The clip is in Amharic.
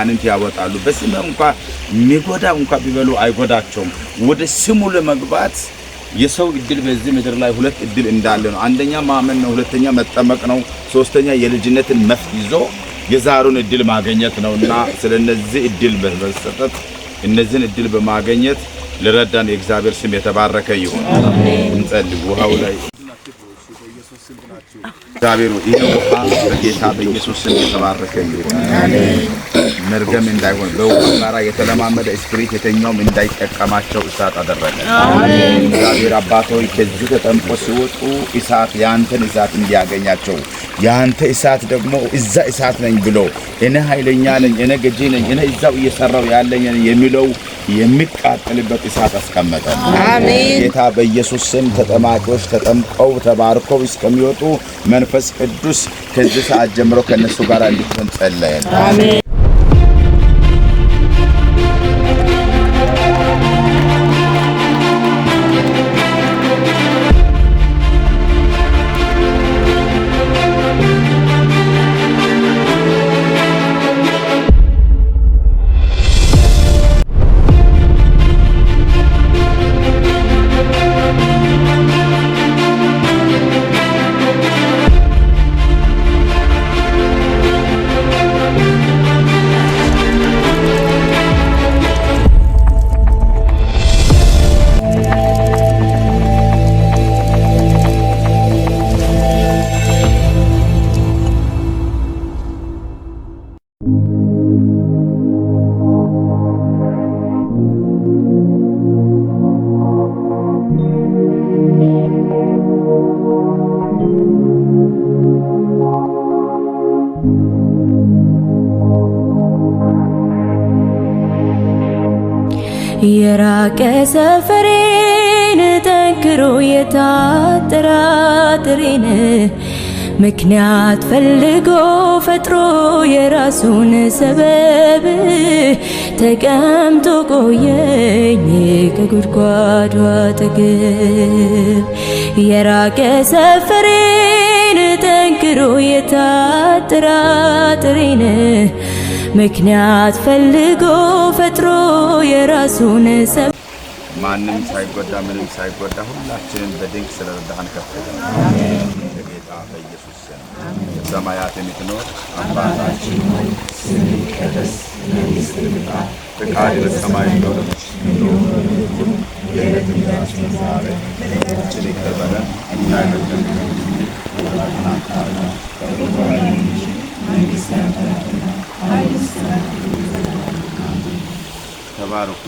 አጋንንት ያወጣሉ በስም እንኳን የሚጎዳ እንኳን ቢበሉ አይጎዳቸውም ወደ ስሙ ለመግባት የሰው እድል በዚህ ምድር ላይ ሁለት እድል እንዳለ ነው አንደኛ ማመን ነው ሁለተኛ መጠመቅ ነው ሶስተኛ የልጅነትን መፍት ይዞ የዛሩን እድል ማግኘት ነውና ስለነዚህ እድል በመስጠት እነዚህን እድል በማግኘት ለረዳን የእግዚአብሔር ስም የተባረከ ይሁን አሜን እንጸልይ ውሃው ላይ እግዚአብሔር ይሄ ውሃ በጌታ በኢየሱስ ስም የተባረከ ይሁን አሜን መርገም እንዳይሆን በውሃራ የተለማመደ ስፒሪት የተኛውም እንዳይጠቀማቸው እሳት አደረገ አሜን እግዚአብሔር አባት ሆይ ከዚህ ተጠምቆ ሲወጡ እሳት ያንተን እሳት እንዲያገኛቸው ያንተ እሳት ደግሞ እዛ እሳት ነኝ ብሎ እኔ ኃይለኛ ነኝ እኔ ገጂ ነኝ እኔ እዛው እየሰራው ያለኝ የሚለው የሚቃጠልበት እሳት አስቀመጠ አሜን ጌታ በኢየሱስ ስም ተጠማቂዎች ተጠምቀው ተባርከው እስከሚወጡ መንፈስ ቅዱስ ከዚህ ሰዓት ጀምሮ ከነሱ ጋር እንዲሆን ጸለየን አሜን የራቀ ሰፈሬን ጠንክሮ የታጠራጥሬን ምክንያት ፈልጎ ፈጥሮ የራሱን ሰበብ ተቀምጦ ቆየኝ ከጉድጓዱ አጠገብ የራቀ ሰፈሬን ጠንክሮ የታጠራጥሬን ምክንያት ፈልጎ ፈጥሮ የራሱን ሰብ ማንንም ሳይጎዳ ምንም ሳይጎዳ ሁላችንን በድንቅ ስለረዳን ከፍተን አሜን በጌታ በኢየሱስ ስም ሰማያት የምትኖር አባታችን ሆይ ስምህ ይቀደስ መንግሥትህ ትምጣ ፈቃድህ በሰማይ እንደሆነች የዕለት እንጀራችንን ዛሬ በደላችንን ይቅር በለን እኛ የበደልነውን ተባረኩ።